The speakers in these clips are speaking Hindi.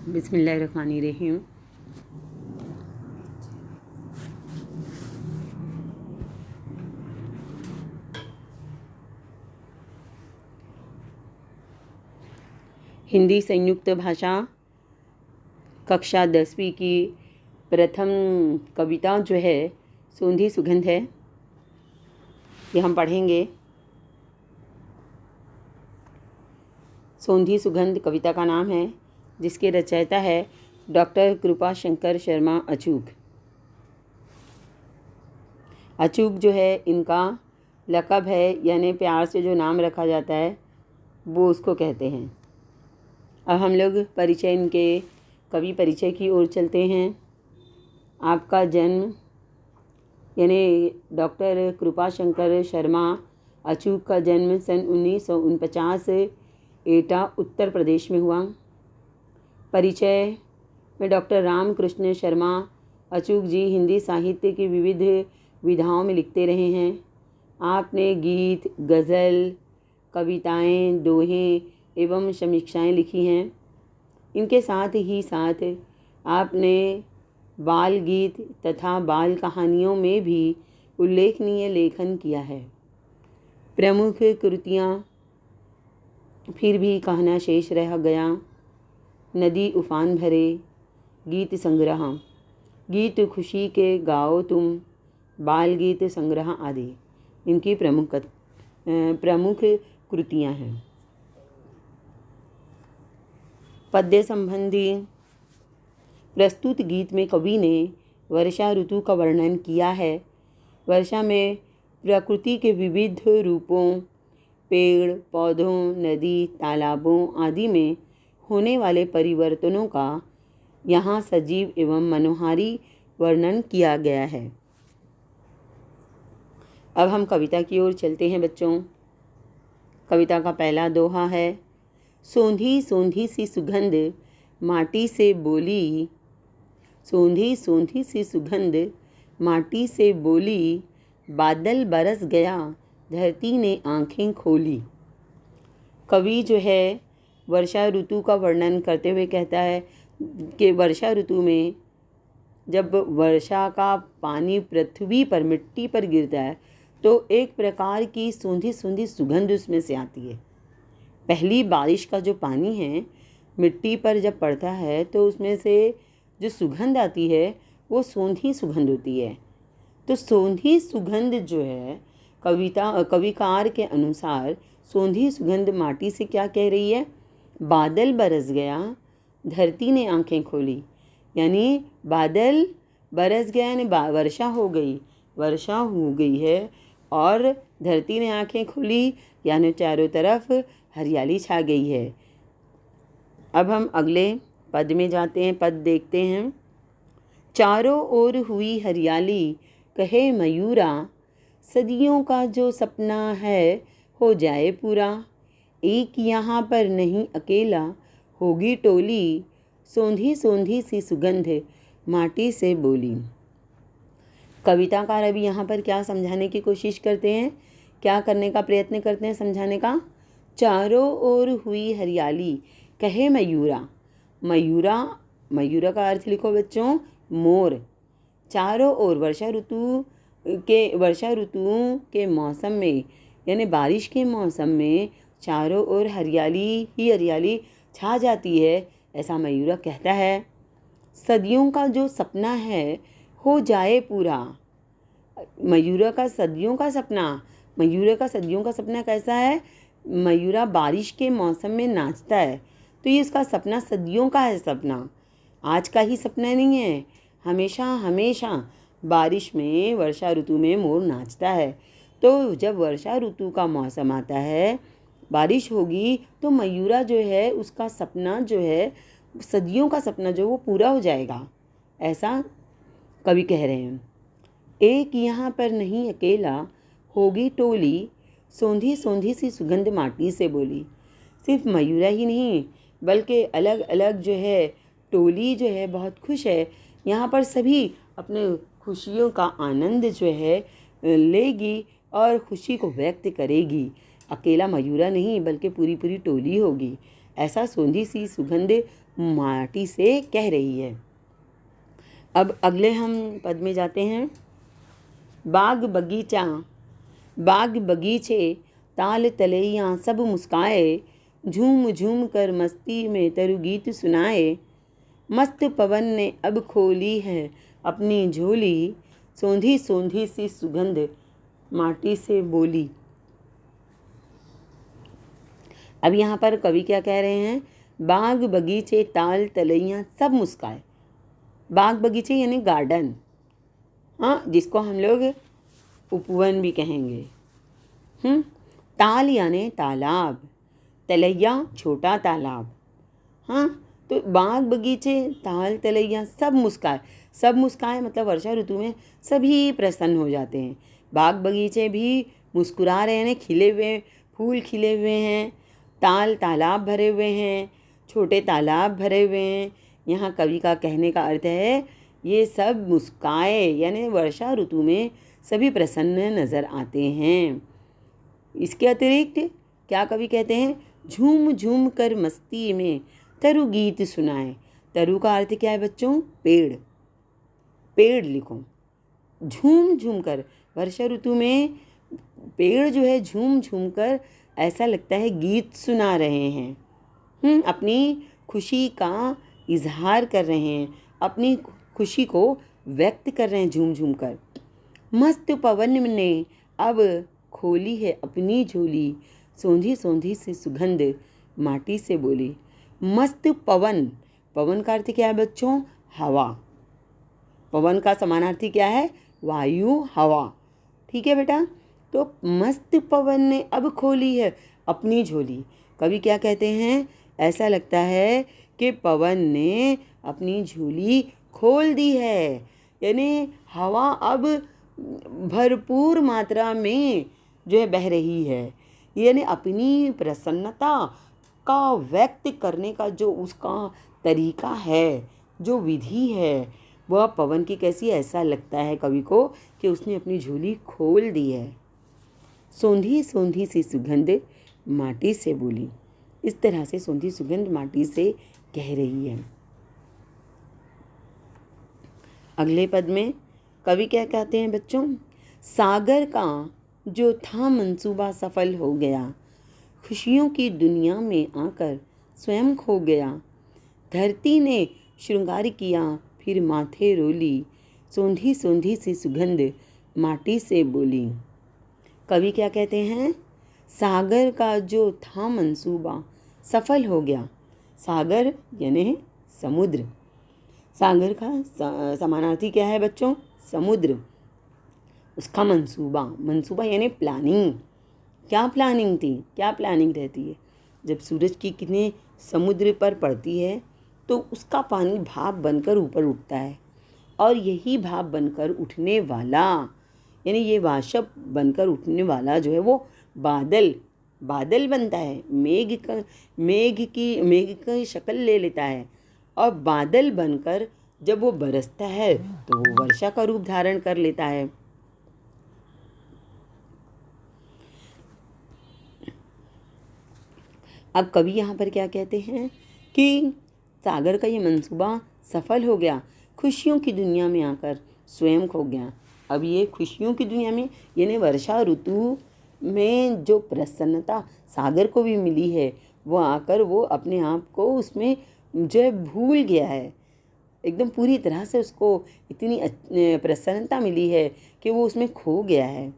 बिस्मिल्लाहिर्रहमानिर्रहीम। हिंदी संयुक्त भाषा कक्षा 10वीं की प्रथम कविता जो है सोंधी सुगंध है, ये हम पढ़ेंगे। सोंधी सुगंध कविता का नाम है, जिसके रचयिता है डॉक्टर कृपा शंकर शर्मा अचूक। अचूक जो है इनका लक़ब है, यानी प्यार से जो नाम रखा जाता है वो उसको कहते हैं। अब हम लोग परिचय, इनके कवि परिचय की ओर चलते हैं। आपका जन्म यानी डॉक्टर कृपा शंकर शर्मा अचूक का जन्म सन 1949 एटा उत्तर प्रदेश में हुआ। परिचय में डॉक्टर रामकृष्ण शर्मा अचूक जी हिंदी साहित्य की विविध विधाओं में लिखते रहे हैं। आपने गीत, गज़ल, कविताएं, दोहें एवं समीक्षाएं लिखी हैं। इनके साथ ही साथ आपने बाल गीत तथा बाल कहानियों में भी उल्लेखनीय लेखन किया है। प्रमुख कृतियाँ फिर भी कहना शेष रह गया, नदी उफान भरे, गीत संग्रह, गीत खुशी के गाओ तुम, बाल गीत संग्रह आदि इनकी प्रमुख कृतियाँ हैं। पद्य संबंधी प्रस्तुत गीत में कवि ने वर्षा ऋतु का वर्णन किया है। वर्षा में प्रकृति के विविध रूपों, पेड़ पौधों, नदी तालाबों आदि में होने वाले परिवर्तनों का यहाँ सजीव एवं मनोहारी वर्णन किया गया है। अब हम कविता की ओर चलते हैं बच्चों। कविता का पहला दोहा है, सोंधी सोंधी सी सुगंध माटी से बोली, सोंधी सोंधी सी सुगंध माटी से बोली, बादल बरस गया धरती ने आंखें खोली। कवि जो है वर्षा ऋतु का वर्णन करते हुए कहता है कि वर्षा ऋतु में जब वर्षा का पानी पृथ्वी पर, मिट्टी पर गिरता है तो एक प्रकार की सोंधी सोंधी सुगंध उसमें से आती है। पहली बारिश का जो पानी है मिट्टी पर जब पड़ता है तो उसमें से जो सुगंध आती है वो सोंधी सुगंध होती है। तो सोंधी सुगंध जो है कविकार के अनुसार सोंधी सुगंध माटी से क्या कह रही है, बादल बरस गया धरती ने आंखें खोली, यानी बादल बरस गया यानी वर्षा हो गई है और धरती ने आंखें खोली यानी चारों तरफ हरियाली छा गई है। अब हम अगले पद में जाते हैं, पद देखते हैं। चारों ओर हुई हरियाली कहे मयूरा, सदियों का जो सपना है हो जाए पूरा, एक यहाँ पर नहीं अकेला होगी टोली, सोंधी सोंधी सी सुगंध माटी से बोली। कविताकार अभी यहाँ पर क्या समझाने की कोशिश करते हैं, क्या करने का प्रयत्न करते हैं समझाने का। चारों ओर हुई हरियाली कहे मयूरा, मयूरा का अर्थ लिखो बच्चों, मोर। चारों ओर वर्षा ऋतु के मौसम में यानी बारिश के मौसम में चारों ओर हरियाली ही हरियाली छा जाती है, ऐसा मयूरा कहता है। सदियों का जो सपना है हो जाए पूरा। मयूरा का सदियों का सपना कैसा है, मयूरा बारिश के मौसम में नाचता है तो ये इसका सपना सदियों का है। सपना आज का ही सपना नहीं है, हमेशा बारिश में वर्षा ऋतु में मोर नाचता है। तो जब वर्षा ऋतु का मौसम आता है, बारिश होगी तो मयूरा जो है उसका सपना जो है, सदियों का सपना जो वो पूरा हो जाएगा, ऐसा कवि कह रहे हैं। एक यहाँ पर नहीं अकेला होगी टोली, सोंधी सोंधी सी सुगंध माटी से बोली। सिर्फ मयूरा ही नहीं बल्कि अलग अलग जो है टोली जो है बहुत खुश है। यहाँ पर सभी अपने खुशियों का आनंद जो है लेगी और खुशी को व्यक्त करेगी। अकेला मयूरा नहीं बल्कि पूरी टोली होगी। ऐसा सोंधी सी सुगंध माटी से कह रही है। अब अगले हम पद में जाते हैं। बाग बगीचा, बाग बगीचे ताल तलैया सब मुस्काए, झूम झूम कर मस्ती में तरु गीत सुनाए। मस्त पवन ने अब खोली है अपनी झोली, सोंधी सोंधी सी सुगंध माटी से बोली। अब यहाँ पर कवि क्या कह रहे हैं? बाग बगीचे ताल तलैया सब मुस्काए। बाग बगीचे यानी गार्डन, हाँ, जिसको हम लोग उपवन भी कहेंगे। ताल यानी तालाब, तलैया छोटा तालाब। हाँ, तो बाग बगीचे ताल तलैया सब मुस्काए। सब मुस्काए मतलब वर्षा ऋतु में सभी प्रसन्न हो जाते हैं। बाग बगीचे भी मुस्कुरा रहे हैं, खिले हुए फूल खिले हुए हैं, ताल तालाब भरे हुए हैं, छोटे तालाब भरे हुए हैं। यहाँ कवि का कहने का अर्थ है ये सब मुस्काए यानी वर्षा ऋतु में सभी प्रसन्न नज़र आते हैं। इसके अतिरिक्त क्या कवि कहते हैं? झूम झूम कर मस्ती में तरु गीत सुनाए। तरु का अर्थ क्या है बच्चों? पेड़। पेड़ लिखो। झूम झूम कर, वर्षा ऋतु में पेड़ जो है झूम झूम कर ऐसा लगता है गीत सुना रहे हैं। अपनी खुशी का इजहार कर रहे हैं, अपनी खुशी को व्यक्त कर रहे हैं झूम झूम कर। मस्त पवन ने अब खोली है अपनी झोली, सोंधी सोंधी सी सुगंध माटी से बोली। मस्त पवन, पवन का अर्थ क्या है बच्चों? हवा। पवन का समानार्थी क्या है? वायु, हवा। ठीक है बेटा। तो मस्त पवन ने अब खोली है अपनी झोली। कवि क्या कहते हैं? ऐसा लगता है कि पवन ने अपनी झोली खोल दी है, यानी हवा अब भरपूर मात्रा में जो है बह रही है। यानी अपनी प्रसन्नता का व्यक्त करने का जो उसका तरीका है, जो विधि है, वह पवन की कैसी, ऐसा लगता है कवि को कि उसने अपनी झोली खोल दी है। सोंधी सोंधी सी सुगंध माटी से बोली। इस तरह से सोंधी सुगंध माटी से कह रही है। अगले पद में कवि क्या कहते हैं बच्चों? सागर का जो था मंसूबा सफल हो गया, खुशियों की दुनिया में आकर स्वयं खो गया। धरती ने श्रृंगार किया फिर माथे रोली, सोंधी सोंधी सी सुगंध माटी से बोली। कवि क्या कहते हैं? सागर का जो था मंसूबा सफल हो गया। सागर यानी समुद्र। सागर का समानार्थी क्या है बच्चों? समुद्र। उसका मंसूबा, मंसूबा यानी प्लानिंग। क्या प्लानिंग थी? क्या प्लानिंग रहती है? जब सूरज की किरणें समुद्र पर पड़ती है तो उसका पानी भाप बनकर ऊपर उठता है, और यही भाप बनकर उठने वाला यानी ये वाष्प बनकर उठने वाला जो है वो बादल बनता है। मेघ की शक्ल ले लेता है, और बादल बनकर जब वो बरसता है तो वो वर्षा का रूप धारण कर लेता है। अब कवि यहाँ पर क्या कहते हैं कि सागर का ये मंसूबा सफल हो गया, खुशियों की दुनिया में आकर स्वयं खो गया। अब ये खुशियों की दुनिया में यानी वर्षा ऋतु में जो प्रसन्नता सागर को भी मिली है, वो आकर वो अपने आप को उसमें जो है भूल गया है। एकदम पूरी तरह से उसको इतनी प्रसन्नता मिली है कि वो उसमें खो गया है।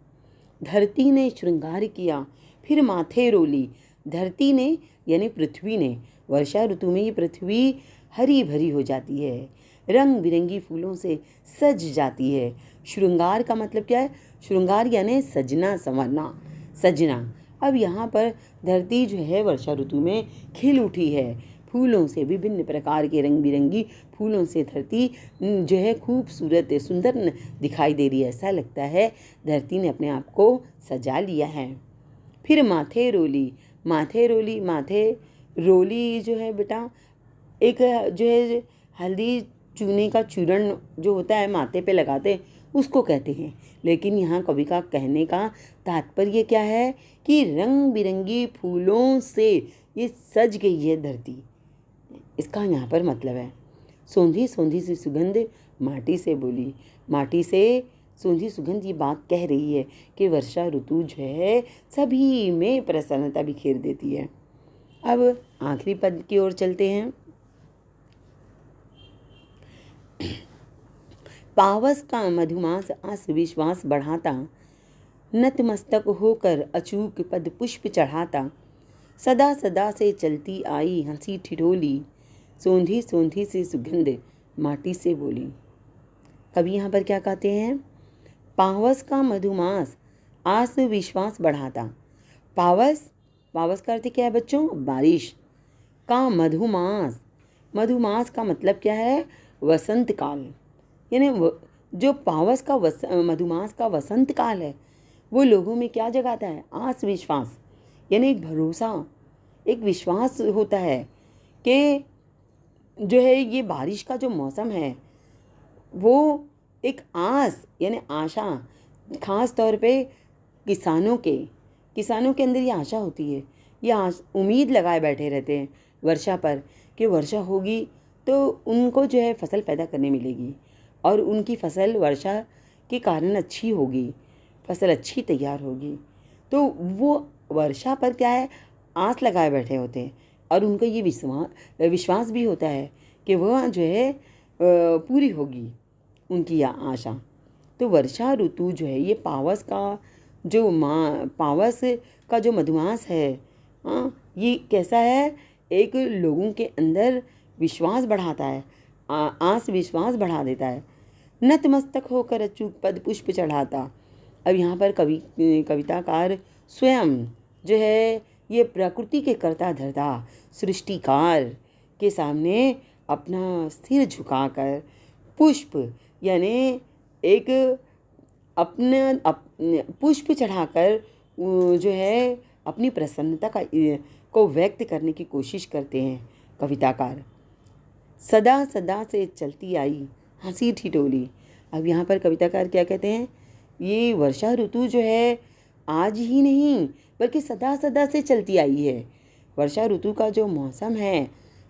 धरती ने श्रृंगार किया फिर माथे रोली। धरती ने यानी पृथ्वी ने, वर्षा ऋतु में ये पृथ्वी हरी भरी हो जाती है, रंग बिरंगी फूलों से सज जाती है। श्रृंगार का मतलब क्या है? श्रृंगार यानी सजना संवरना, सजना। अब यहाँ पर धरती जो है वर्षा ऋतु में खिल उठी है, फूलों से, विभिन्न प्रकार के रंग बिरंगी फूलों से धरती जो है खूबसूरत सुंदर दिखाई दे रही है। ऐसा लगता है धरती ने अपने आप को सजा लिया है। फिर माथे रोली। माथे रोली, माथे रोली जो है बेटा एक जो है हल्दी चूने का चूर्ण जो होता है माथे पे लगाते उसको कहते हैं। लेकिन यहाँ कवि का कहने का तात्पर्य क्या है कि रंग बिरंगी फूलों से ये सज गई है धरती। इसका यहाँ पर मतलब है। सोंधी सोंधी सी सुगंध माटी से बोली, माटी से सोंधी सुगंध ये बात कह रही है कि वर्षा ऋतु जो है सभी में प्रसन्नता बिखेर देती है। अब आखिरी पद की ओर चलते हैं। पावस का मधुमास आस विश्वास बढ़ाता, नतमस्तक होकर अचूक पद पुष्प चढ़ाता, सदा सदा से चलती आई हंसी ठिठोली, सोंधी सोंधी सी सुगंध माटी से बोली। कवि यहाँ पर क्या कहते हैं? पावस का मधुमास आस विश्वास बढ़ाता। पावस, पावस का अर्थ क्या है बच्चों? बारिश। का मधुमास, मधुमास का मतलब क्या है? वसंत काल। यानी जो पावस का मधुमास का वसंत काल है वो लोगों में क्या जगाता है? आस विश्वास, यानी एक भरोसा, एक विश्वास होता है कि जो है ये बारिश का जो मौसम है वो एक आस यानी आशा, ख़ास तौर पे किसानों के अंदर ये आशा होती है, ये उम्मीद लगाए बैठे रहते हैं वर्षा पर कि वर्षा होगी तो उनको जो है फसल पैदा करने मिलेगी और उनकी फसल वर्षा के कारण अच्छी होगी, फसल अच्छी तैयार होगी। तो वो वर्षा पर क्या है? आस लगाए बैठे होते हैं और उनको ये विश्वास भी होता है कि वह जो है पूरी होगी उनकी यह आशा। तो वर्षा ऋतु जो है ये पावस का जो मधुमास है, ये कैसा है? एक लोगों के अंदर विश्वास बढ़ाता है, आस विश्वास बढ़ा देता है। नतमस्तक होकर अचूक पद पुष्प चढ़ाता। अब यहाँ पर कविताकार स्वयं जो है ये प्रकृति के कर्ता धर्ता सृष्टिकार के सामने अपना सिर झुकाकर पुष्प यानी एक पुष्प चढ़ाकर जो है अपनी प्रसन्नता को व्यक्त करने की कोशिश करते हैं कविताकार। सदा सदा से चलती आई हंसी ठिठोली। अब यहाँ पर कविताकार क्या कहते हैं? ये वर्षा ऋतु जो है आज ही नहीं बल्कि सदा सदा से चलती आई है। वर्षा ऋतु का जो मौसम है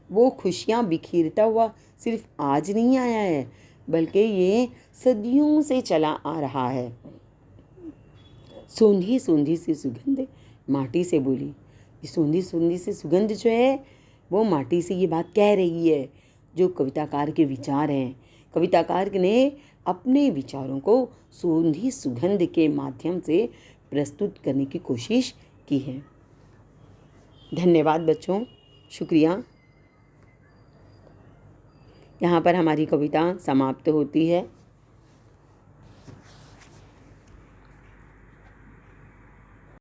वो खुशियाँ बिखेरता हुआ सिर्फ आज नहीं आया है बल्कि ये सदियों से चला आ रहा है। सोंधी सोंधी सी सुगंध माटी से बोली। ये सोंधी सोंधी सी सुगंध जो है वो माटी से ये बात कह रही है। जो कविताकार के विचार हैं, कविताकार ने अपने विचारों को सोंधी सुगंध के माध्यम से प्रस्तुत करने की कोशिश की है। धन्यवाद बच्चों, शुक्रिया। यहाँ पर हमारी कविता समाप्त होती है।